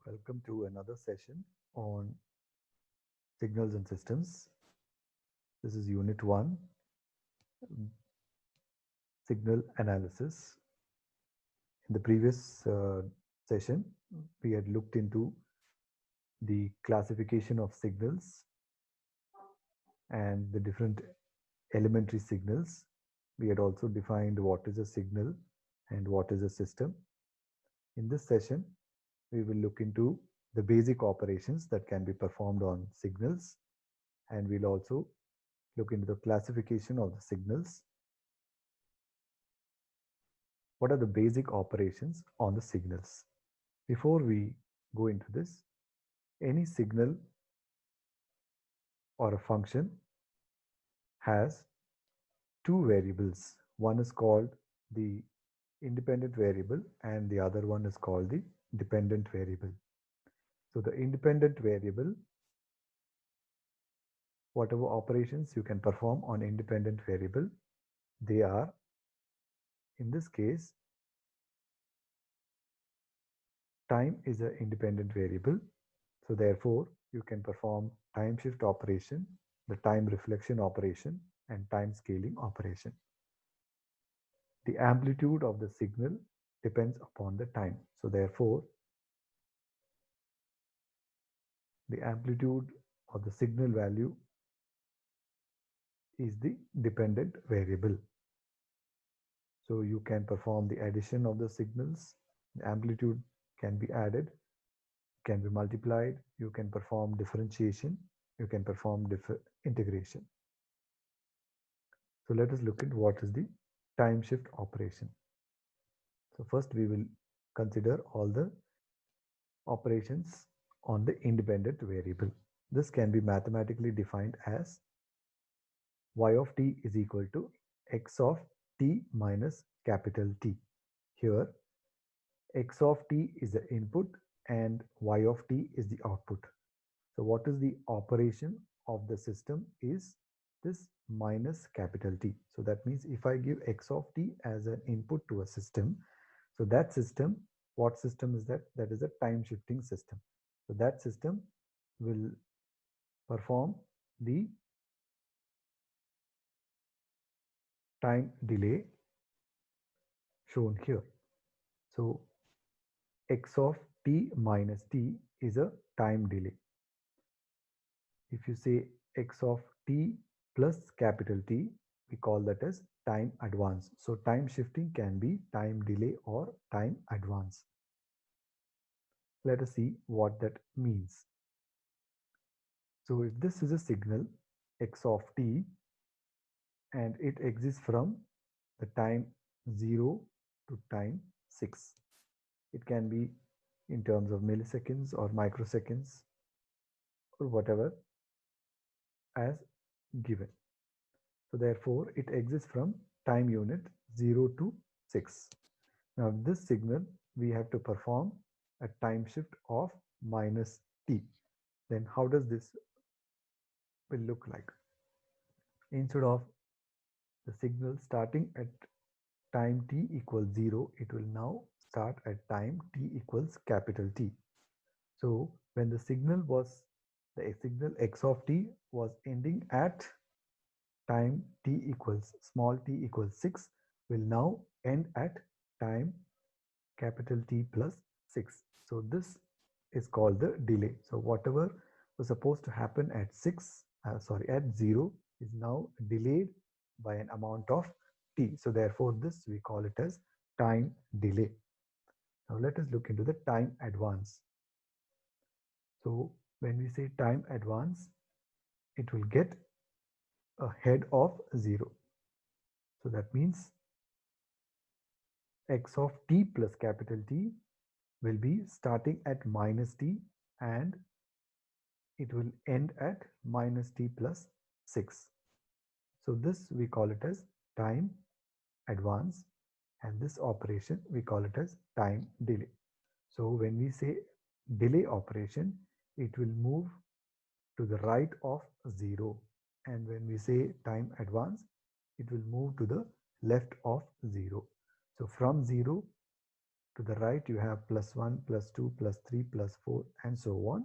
Welcome to another session on signals and systems. This is Unit 1, Signal Analysis. In the previous session, we had looked into the classification of signals and the different elementary signals. We had also defined what is a signal and what is a system. In this session, we will look into the basic operations that can be performed on signals, and we'll also look into the classification of the signals. What are the basic operations on the signals? Before we go into this, any signal or a function has two variables. One is called the independent variable and the other one is called the dependent variable. So the independent variable, whatever operations you can perform on independent variable, they are, in this case, time is an independent variable. So therefore, you can perform time shift operation, the time reflection operation, and time scaling operation. The amplitude of the signal depends upon the time. So therefore, the amplitude of the signal value is the dependent variable. So you can perform the addition of the signals. The amplitude can be added, can be multiplied. You can perform differentiation. You can perform integration. So let us look at what is the time shift operation. So first we will consider all the operations on the independent variable. This can be mathematically defined as y of t is equal to x of t minus capital T. Here x of t is the input and y of t is the output. So what is the operation of the system is this minus capital T. So that means if I give x of t as an input to a system, so that system, what system is that? That is a time shifting system. So that system will perform the time delay shown here. So x of t minus t is a time delay. If you say x of t plus capital T, we call that as time advance. So time shifting can be time delay or time advance. Let us see what that means. So if this is a signal x of t and it exists from the time 0 to time 6, it can be in terms of milliseconds or microseconds or whatever as given. So therefore it exists from time unit 0 to 6. Now this signal we have to perform a time shift of minus t. Then how does this will look like? Instead of the signal starting at time t equals 0, it will now start at time t equals capital T. So when the signal x of t was ending at time t equals small t equals 6 will now end at time capital T plus 6. So this is called the delay. So whatever was supposed to happen at at 0 is now delayed by an amount of t. So therefore this we call it as time delay. Now let us look into the time advance. So when we say time advance, it will get ahead of 0. So that means x of t plus capital T will be starting at minus t and it will end at minus t plus 6. So this we call it as time advance, and this operation we call it as time delay. So when we say delay operation, it will move to the right of 0, and when we say time advance, it will move to the left of 0. So from 0 To the right, you have plus 1, plus 2, plus 3, plus 4, and so on.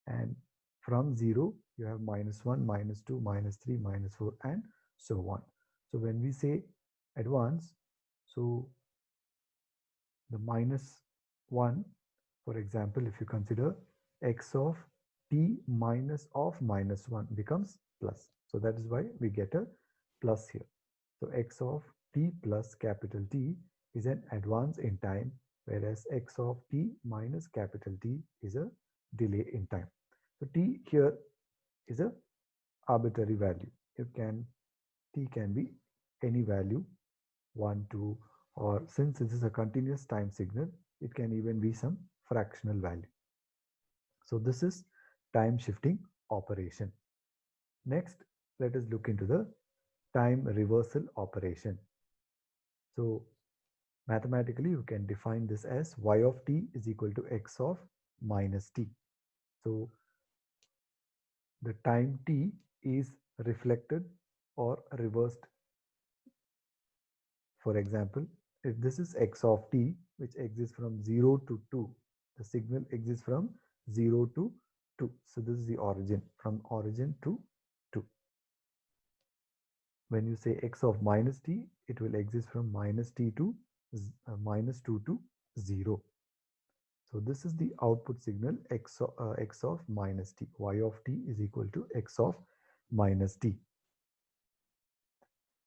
And from 0, you have minus 1, minus 2, minus 3, minus 4, and so on. So when we say advance, so the minus 1, for example, if you consider x of t minus of minus 1 becomes plus. So that is why we get a plus here. So x of t plus capital T is an advance in time, whereas x of t minus capital T is a delay in time. So t here is a arbitrary value. T can be any value, 1, 2, or since this is a continuous time signal, it can even be some fractional value. So this is time shifting operation. Next, let us look into the time reversal operation. So mathematically, you can define this as y of t is equal to x of minus t. So the time t is reflected or reversed. For example, if this is x of t, which exists from 0 to 2, the signal exists from 0 to 2. So this is the origin, from origin to 2. When you say x of minus t, it will exist from minus t to minus 2 to 0. So this is the output signal x of minus t. Y of t is equal to x of minus t.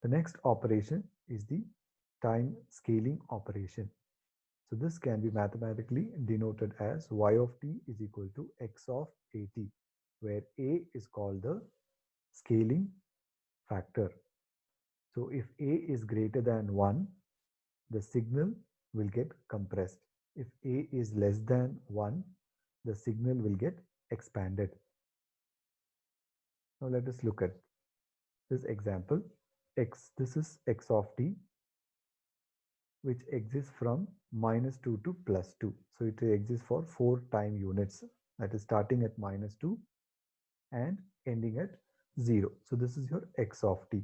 The next operation is the time scaling operation. So this can be mathematically denoted as y of t is equal to x of at, where a is called the scaling factor. So if a is greater than 1, the signal will get compressed. If a is less than 1, the signal will get expanded. Now let us look at this example. This is x of t, which exists from minus 2 to plus 2. So it exists for 4 time units, that is starting at minus 2 and ending at 0. So this is your x of t.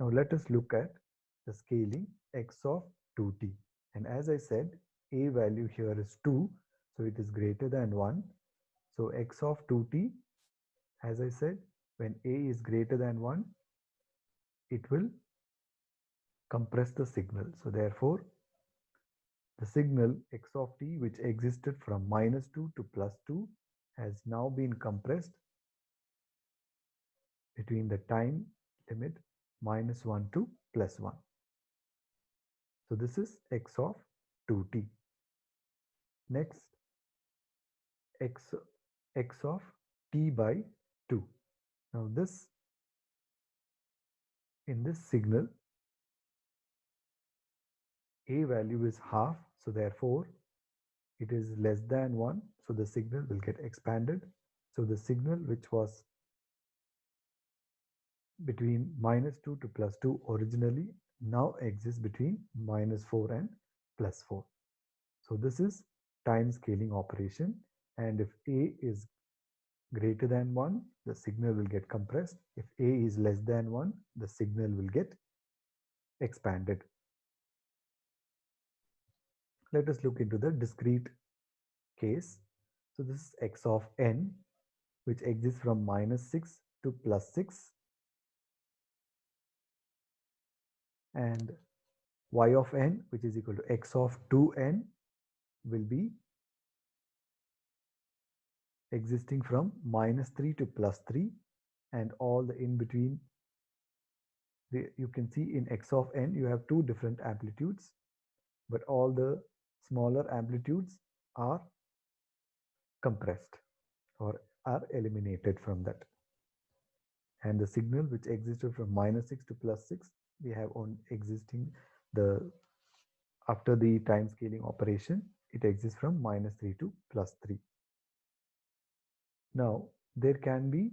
Now let us look at the scaling x of 2t. And as I said, a value here is 2, so it is greater than 1. So x of 2t, as I said, when a is greater than 1, it will compress the signal. So therefore, the signal x of t, which existed from minus 2 to plus 2, has now been compressed between the time limit minus 1 to plus 1. So this is x of 2t. Next, x of t by 2. Now in this signal, a value is half, so therefore it is less than 1, so the signal will get expanded. So the signal which was between minus 2 to plus 2 originally now exists between minus 4 and plus 4. So this is time scaling operation, and if a is greater than 1, the signal will get compressed. If a is less than 1, the signal will get expanded. Let us look into the discrete case. So this is x of n, which exists from minus 6 to plus 6, and y of n, which is equal to x of 2n, will be existing from minus 3 to plus 3, and all the in between. You can see in x of n, you have two different amplitudes, but all the smaller amplitudes are compressed or are eliminated from that. And the signal which existed from minus 6 to plus 6, we have on existing after the time scaling operation, it exists from minus 3 to plus 3. Now, there can be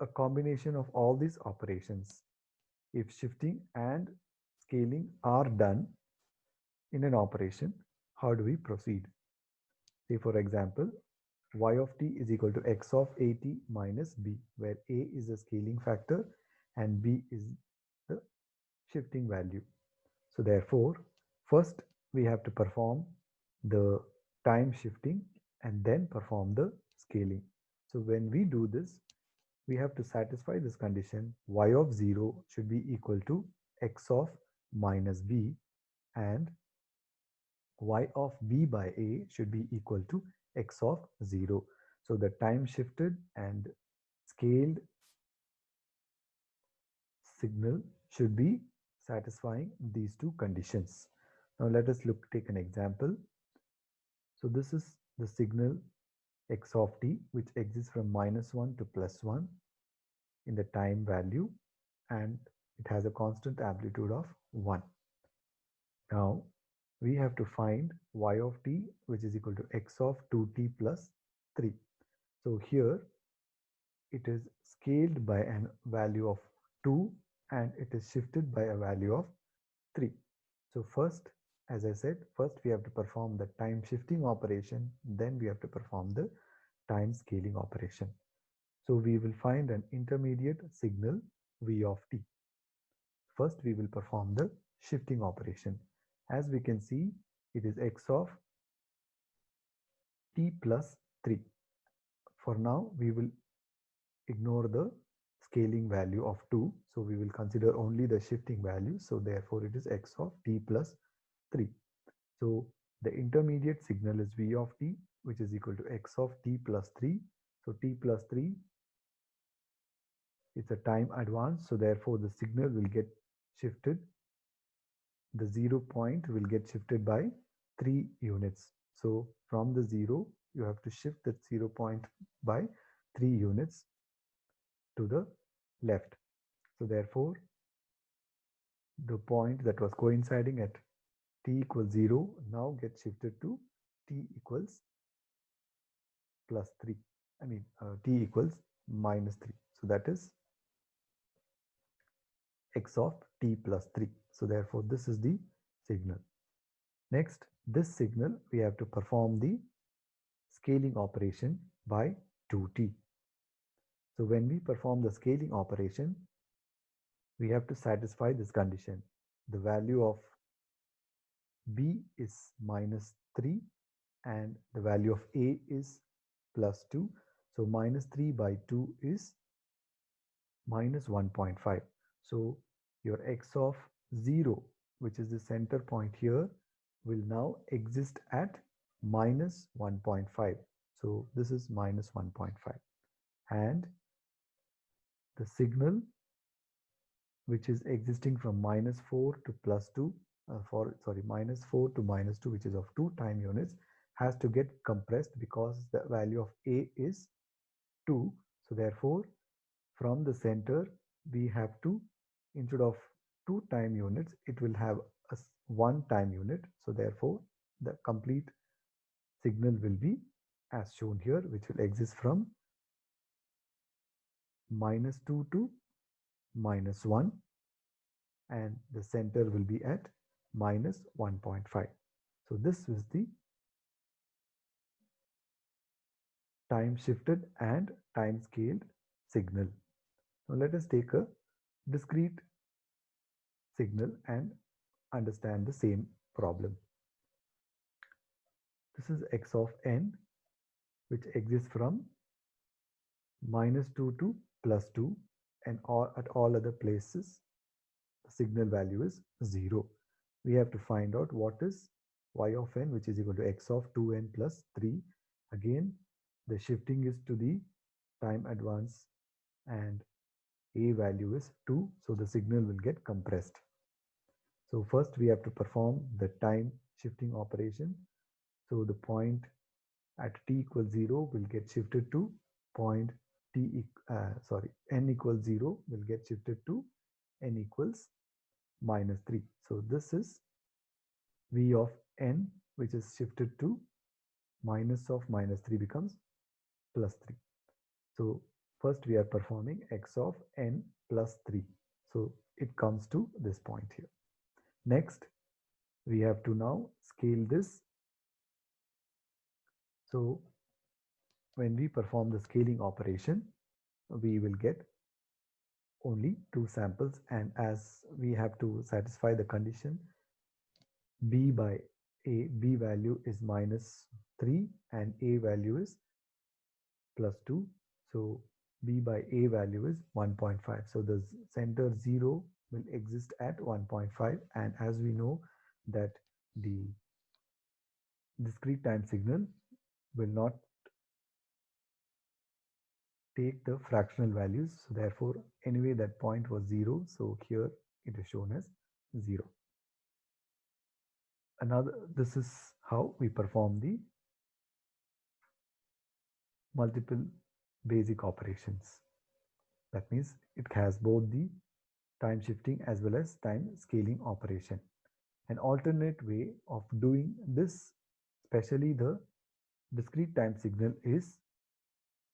a combination of all these operations. If shifting and scaling are done in an operation, how do we proceed? Say, for example, y of t is equal to x of at minus b, where a is the scaling factor and b is the shifting value. So therefore, first we have to perform the time shifting and then perform the scaling. So when we do this, we have to satisfy this condition. Y of 0 should be equal to x of minus b, and y of b by a should be equal to x of 0. So the time shifted and scaled signal should be satisfying these two conditions. Now let us take an example. So this is the signal x of t, which exists from -1 to +1 in the time value, and it has a constant amplitude of 1. Now we have to find y of t, which is equal to x of 2t plus 3. So here it is scaled by a value of 2 and it is shifted by a value of 3. So first, as I said, first we have to perform the time shifting operation, then we have to perform the time scaling operation. So we will find an intermediate signal v of t. First we will perform the shifting operation. As we can see, it is x of t plus 3. For now we will ignore the scaling value of 2, so we will consider only the shifting value. So therefore it is x of t plus 3. So the intermediate signal is v of t, which is equal to x of t plus 3. So t plus 3 is a time advance, so therefore the signal will get shifted. The 0 point will get shifted by 3 units. So from the 0, you have to shift that 0 point by 3 units to the left. So therefore, the point that was coinciding at t equals 0 now gets shifted to t equals plus 3. T equals minus 3. So that is x of t plus 3. So therefore, this is the signal. Next, this signal we have to perform the scaling operation by 2t. So when we perform the scaling operation, we have to satisfy this condition. The value of b is minus 3 and the value of a is plus 2. So minus 3 by 2 is minus 1.5. So your x of 0, which is the center point here, will now exist at minus 1.5. So this is minus 1.5. And the signal which is existing from minus 4 to plus 2, minus 4 to minus 2, which is of 2 time units, has to get compressed because the value of a is 2. So therefore, from the center, we have to, instead of 2 time units, it will have a 1 time unit. So therefore, the complete signal will be as shown here, which will exist from minus 2 to minus 1, and the center will be at minus 1.5. So this is the time shifted and time scaled signal. Now let us take a discrete signal and understand the same problem. This is x of n, which exists from minus 2 to plus 2, and at all other places the signal value is 0. We have to find out what is y of n, which is equal to x of 2n plus 3. Again, the shifting is to the time advance and a value is 2, so the signal will get compressed. So first we have to perform the time shifting operation. So the point at t equals 0 will get shifted to point n equals 0 will get shifted to n equals minus 3. So this is v of n, which is shifted to minus of minus 3 becomes plus 3. So first we are performing x of n plus 3. So it comes to this point here. Next, we have to now scale this. So when we perform the scaling operation, we will get only 2 samples, and as we have to satisfy the condition b by B value is -3 and A value is +2. So B by A value is 1.5. So the center 0 will exist at 1.5, and as we know that the discrete time signal will not take the fractional values. So therefore, anyway, that point was 0. So here it is shown as 0. This is how we perform the multiple basic operations. That means it has both the time shifting as well as time scaling operation. An alternate way of doing this, especially the discrete time signal, is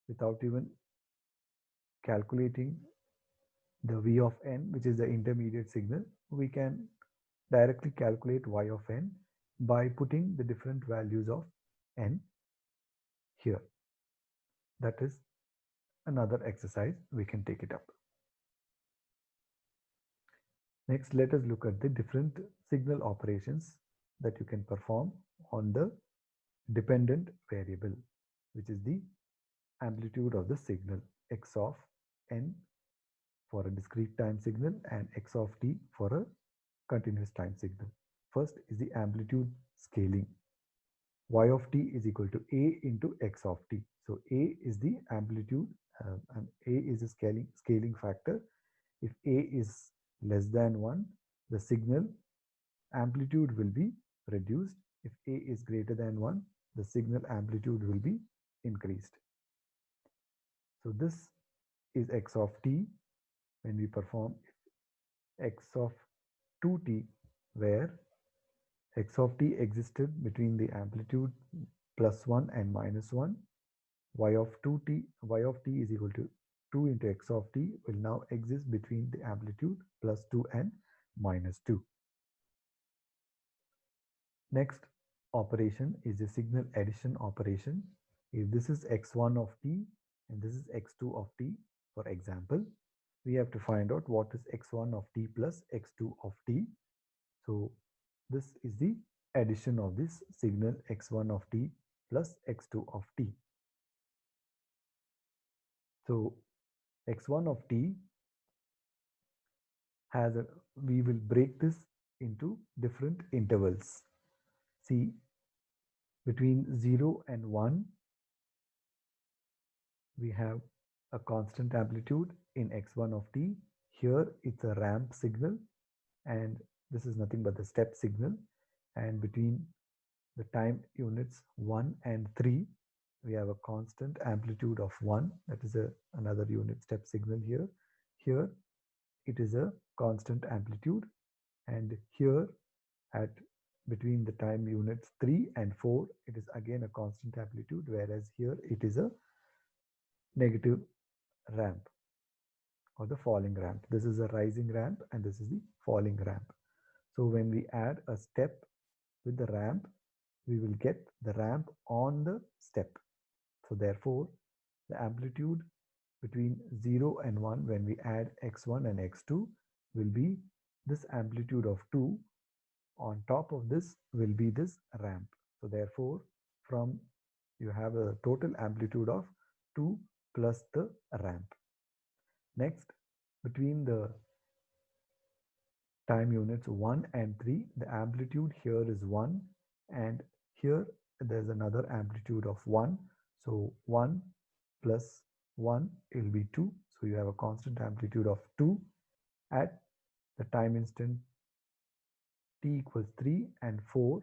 without even calculating the V of n, which is the intermediate signal, we can directly calculate Y of n by putting the different values of n here. That is another exercise. We can take it up. Next, let us look at the different signal operations that you can perform on the dependent variable, which is the amplitude of the signal, x of n for a discrete time signal and x of t for a continuous time signal. First is the amplitude scaling. Y of t is equal to A into x of t. So A is the amplitude and A is a scaling factor. If A is less than 1, the signal amplitude will be reduced. If A is greater than 1, the signal amplitude will be increased. So this is x of t when we perform x of 2t, where x of t existed between the amplitude +1 and -1. Y of t is equal to 2 into x of t will now exist between the amplitude +2 and -2. Next operation is the signal addition operation. If this is x1 of t and this is x2 of t, for example, we have to find out what is x1 of t plus x2 of t. So this is the addition of this signal x1 of t plus x2 of t. So x1 of t we will break this into different intervals. See, between 0 and 1, we have a constant amplitude in x1 of t. Here it's a ramp signal, and this is nothing but the step signal. And between the time units 1 and 3, we have a constant amplitude of 1. That is another unit step signal here. Here it is a constant amplitude, and here at between the time units 3 and 4, it is again a constant amplitude, whereas here it is a negative ramp or the falling ramp. This is a rising ramp and this is the falling ramp. So when we add a step with the ramp, we will get the ramp on the step. So therefore, the amplitude between 0 and 1 when we add x1 and x2 will be this amplitude of 2. On top of this will be this ramp. So therefore, from you have a total amplitude of 2 plus the ramp. Next, between the time units 1 and 3, the amplitude here is 1, and here there's another amplitude of 1. So 1 plus 1 will be 2. So you have a constant amplitude of 2 at the time instant t equals 3 and 4.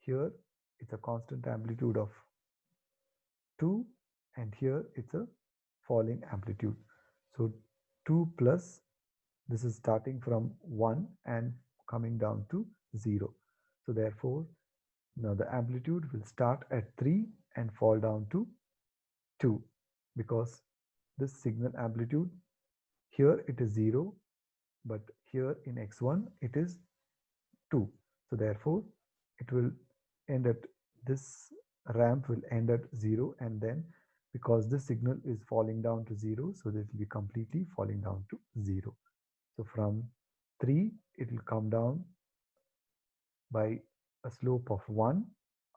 Here it's a constant amplitude of 2, and here it's a falling amplitude. So 2 plus, this is starting from 1 and coming down to 0. So therefore, now the amplitude will start at 3 and fall down to 2, because this signal amplitude, here it is 0, but here in x1 it is 2. So therefore, it will end at this ramp will end at 0, and then because this signal is falling down to 0, so this will be completely falling down to 0. So from 3 it will come down by a slope of 1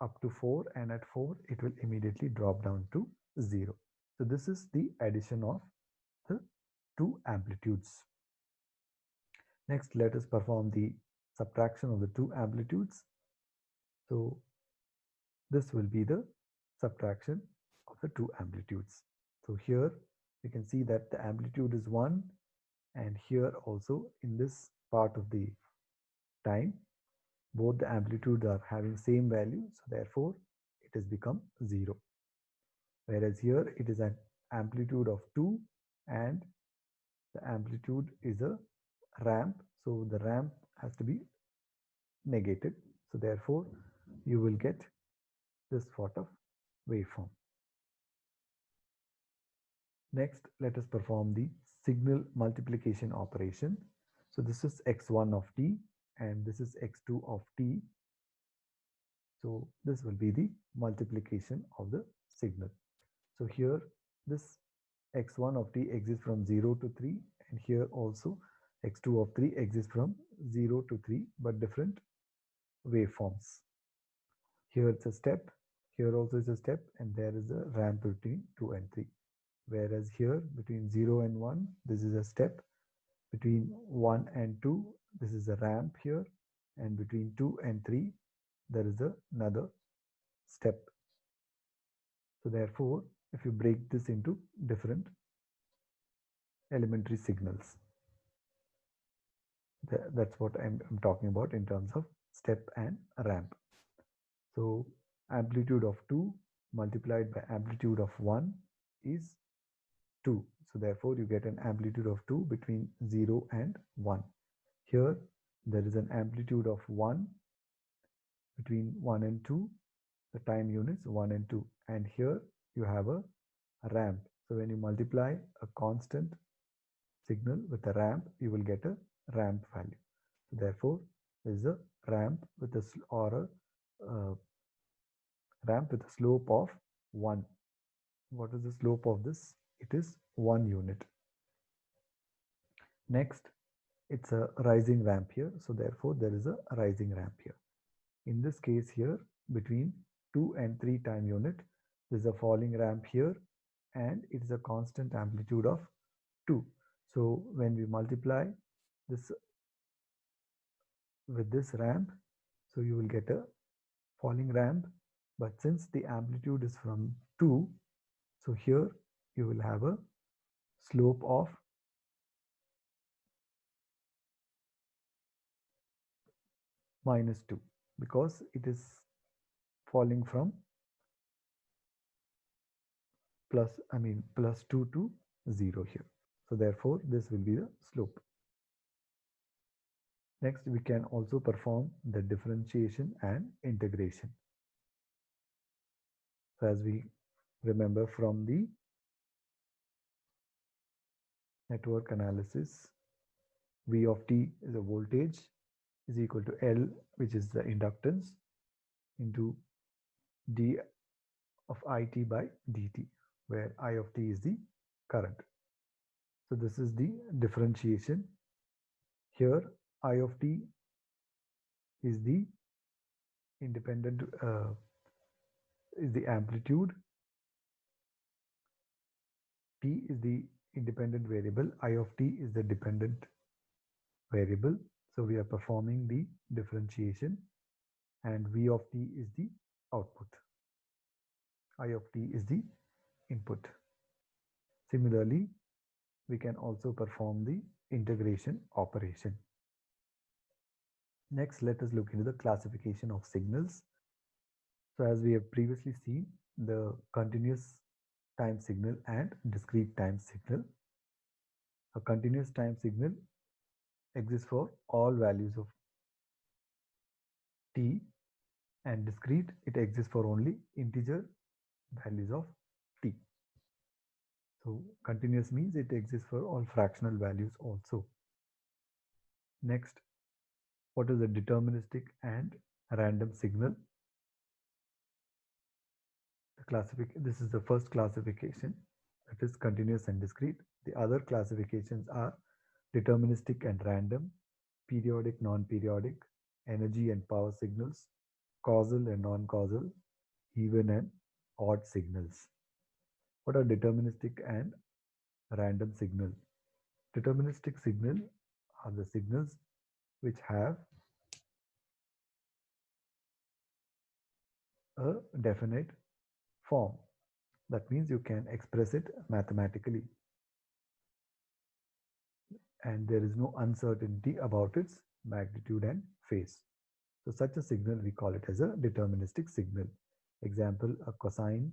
up to 4, and at 4 it will immediately drop down to 0. So this is the addition of the two amplitudes. Next, let us perform the subtraction of the two amplitudes. So this will be the subtraction of the two amplitudes. So here we can see that the amplitude is 1, and here also in this part of the time both the amplitudes are having same value, so therefore it has become 0. Whereas here it is an amplitude of 2 and the amplitude is a ramp, so the ramp has to be negated, so therefore you will get this sort of waveform. Next, let us perform the signal multiplication operation. So this is x1 of t and this is x2 of t. So this will be the multiplication of the signal. So here this x1 of t exists from 0 to 3, and here also x2 of 3 exists from 0 to 3, but different waveforms. Here it's a step, here also is a step, and there is a ramp between 2 and 3. Whereas here between 0 and 1, this is a step. Between 1 and 2, this is a ramp here, and between 2 and 3, there is another step. So therefore, if you break this into different elementary signals, that's what I'm talking about in terms of step and ramp. So amplitude of 2 multiplied by amplitude of 1 is 2. So therefore you get an amplitude of 2 between 0 and 1. Here there is an amplitude of 1 between 1 and 2. The time units 1 and 2. And here you have a ramp. So when you multiply a constant signal with a ramp, you will get a ramp value. So therefore, there is a ramp with a ramp with a slope of 1. What is the slope of this? It is 1 unit. Next, it's a rising ramp here. So therefore, there is a rising ramp here. In this case here, between 2 and 3 time unit, there is a falling ramp here, and it is a constant amplitude of 2. So when we multiply this with this ramp, so you will get a falling ramp, but since the amplitude is from 2, so here you will have a slope of -2 because it is falling from plus 2 to 0 here. So therefore this will be the slope. Next, we can also perform the differentiation and integration. So as we remember from the network analysis, V of t is a voltage is equal to L, which is the inductance, into d of it by dt, where I of t is the current. So this is the differentiation. Here I of t is the independent is the amplitude, t is the independent variable, I of t is the dependent variable. So we are performing the differentiation, and V of t is the output, I of t is the input. Similarly, we can also perform the integration operation. Next, let us look into the classification of signals. So as we have previously seen, the continuous time signal and discrete time signal. A continuous time signal exists for all values of t, and discrete, it exists for only integer values of t. So continuous means it exists for all fractional values also. Next, what is a deterministic and random signal? This is the first classification, that is continuous and discrete. The other classifications are deterministic and random, periodic, non-periodic, energy and power signals, causal and non-causal, even and odd signals. What are deterministic and random signal? Deterministic signal are the signals which have a definite form. That means you can express it mathematically and there is no uncertainty about its magnitude and phase. So such a signal we call it as a deterministic signal. Example, a cosine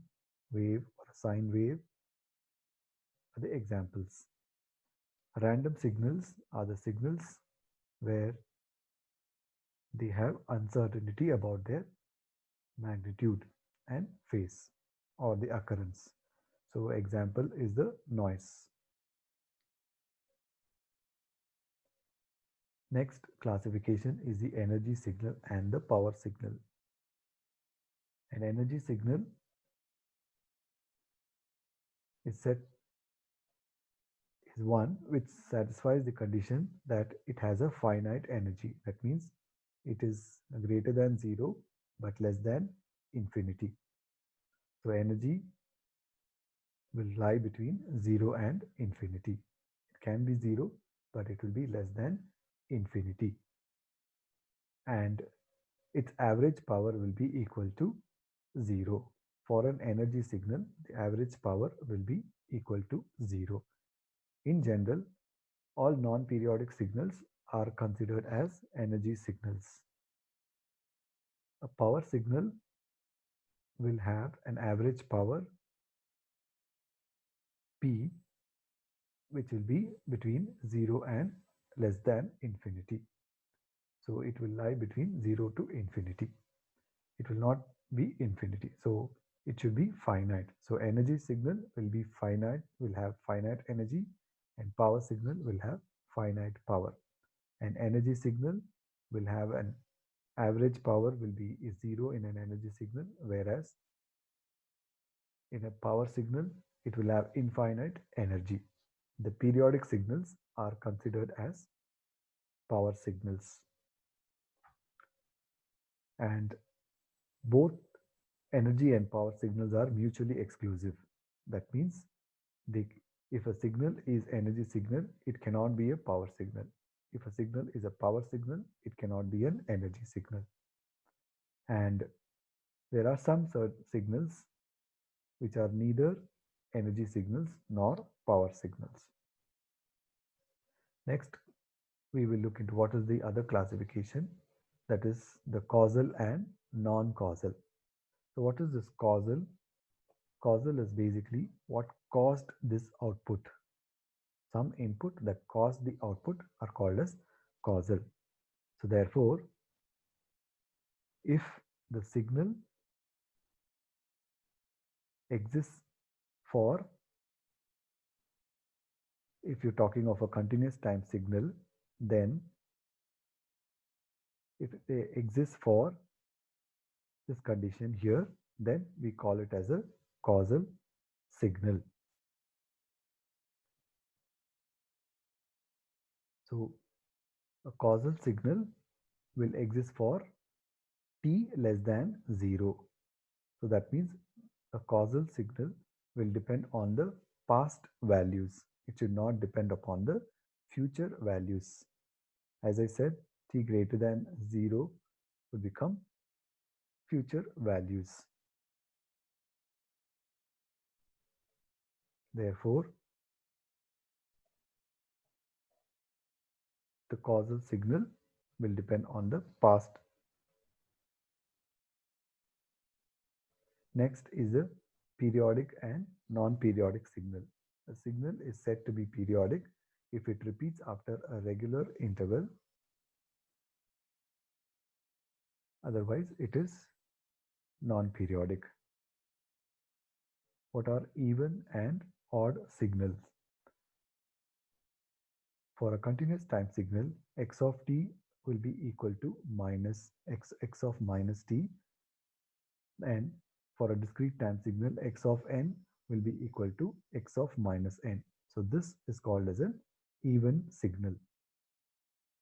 wave or a sine wave are the examples. Random signals are the signals where they have uncertainty about their magnitude and phase or the occurrence. So example is the noise. Next classification is the energy signal and the power signal. An energy signal is set is one which satisfies the condition that it has a finite energy. That means it is greater than zero but less than infinity. So energy will lie between 0 and infinity. It can be 0 but it will be less than infinity. And its average power will be equal to 0. For an energy signal, the average power will be equal to 0. In general, all non-periodic signals are considered as energy signals. A power signal will have an average power P which will be between 0 and less than infinity. So it will lie between 0 to infinity. It will not be infinity. So it should be finite. So energy signal will be finite, will have finite energy, and power signal will have finite power. An energy signal will have an average power will be 0 in an energy signal, whereas in a power signal it will have infinite energy. The periodic signals are considered as power signals, and both energy and power signals are mutually exclusive. That means they, if a signal is energy signal, it cannot be a power signal. If a signal is a power signal, it cannot be an energy signal. And there are some signals which are neither energy signals nor power signals. Next, we will look into what is the other classification, that is the causal and non-causal. So what is this causal? Causal is basically what caused this output. Some input that caused the output are called as causal. So therefore, if the signal exists for, if you're talking of a continuous time signal, then if it exists for this condition here, then we call it as a causal signal. So a causal signal will exist for t less than 0. So that means a causal signal will depend on the past values. It should not depend upon the future values. As I said, t greater than 0 will become future values. Therefore, the causal signal will depend on the past. Next is a periodic and non-periodic signal. A signal is said to be periodic if it repeats after a regular interval. Otherwise, it is non-periodic. What are even and odd signals? For a continuous time signal, x of t will be equal to minus x of minus t, and for a discrete time signal, x of n will be equal to x of minus n. So this is called as an even signal.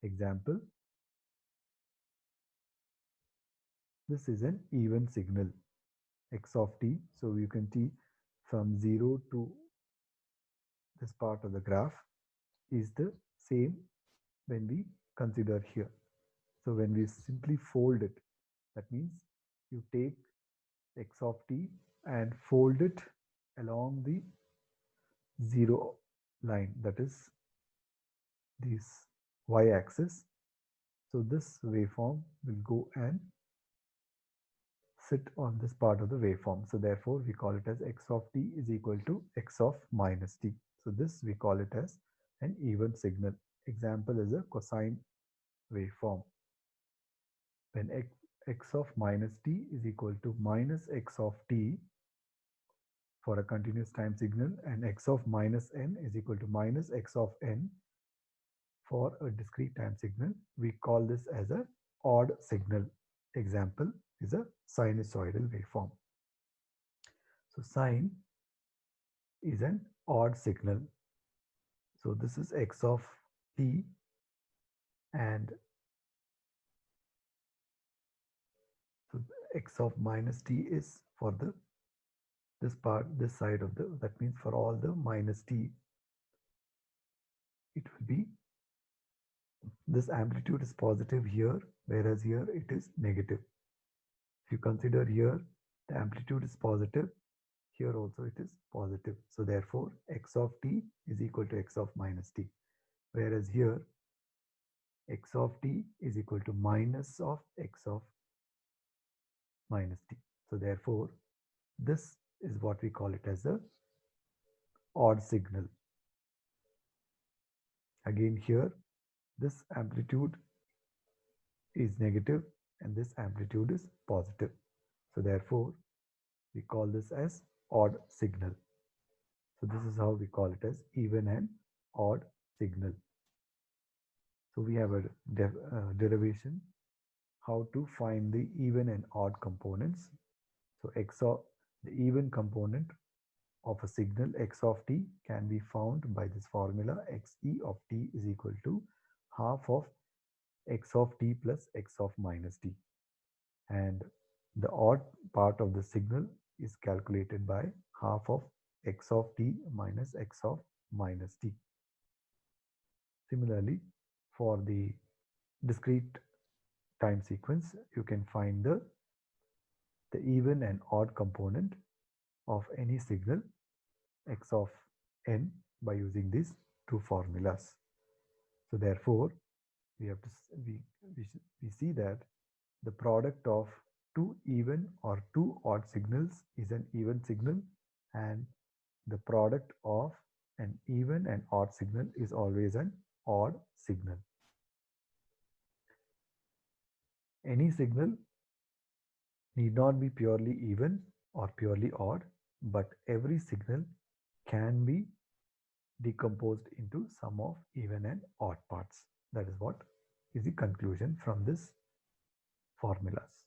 Example, This is an even signal, x of t. So you can see from 0 to this part of the graph is the same when we consider here. So when we simply fold it, that means you take x of t and fold it along the 0 line, that is this y-axis. So this waveform will go and sit on this part of the waveform. So therefore we call it as x of t is equal to x of minus t. So this we call it as an even signal. Example is a cosine waveform. When x of minus t is equal to minus x of t for a continuous time signal, and x of minus n is equal to minus x of n for a discrete time signal, we call this as a odd signal. Example is a sinusoidal waveform. So sine is an odd signal. So this is x of t, and so x of minus t is for the this part, this side of the, that means for all the minus t, it will be this amplitude is positive here, whereas here it is negative. If you consider here the amplitude is positive, here also it is positive. So therefore x of t is equal to x of minus t, whereas here x of t is equal to minus of x of minus t. So therefore this is what we call it as a odd signal. Again here this amplitude is negative and this amplitude is positive. So therefore we call this as odd signal. So this is how we call it as even and odd signal. So we have a derivation how to find the even and odd components. So x of the even component of a signal x of t can be found by this formula. Xe of t is equal to half of x of t plus x of minus t, and the odd part of the signal is calculated by half of x of t minus x of minus t. Similarly, for the discrete time sequence, you can find the even and odd component of any signal x of n by using these two formulas. So therefore, we have to we see that the product of two even or two odd signals is an even signal, and the product of an even and odd signal is always an odd signal. Any signal need not be purely even or purely odd, but every signal can be decomposed into sum of even and odd parts. That is what is the conclusion from this formulas.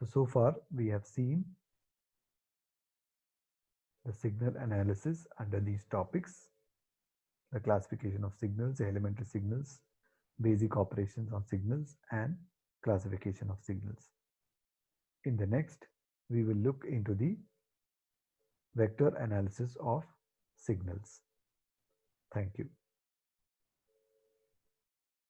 So far we have seen the signal analysis under these topics: the classification of signals, elementary signals, basic operations on signals, and classification of signals. In the next, we will look into the vector analysis of signals. Thank you.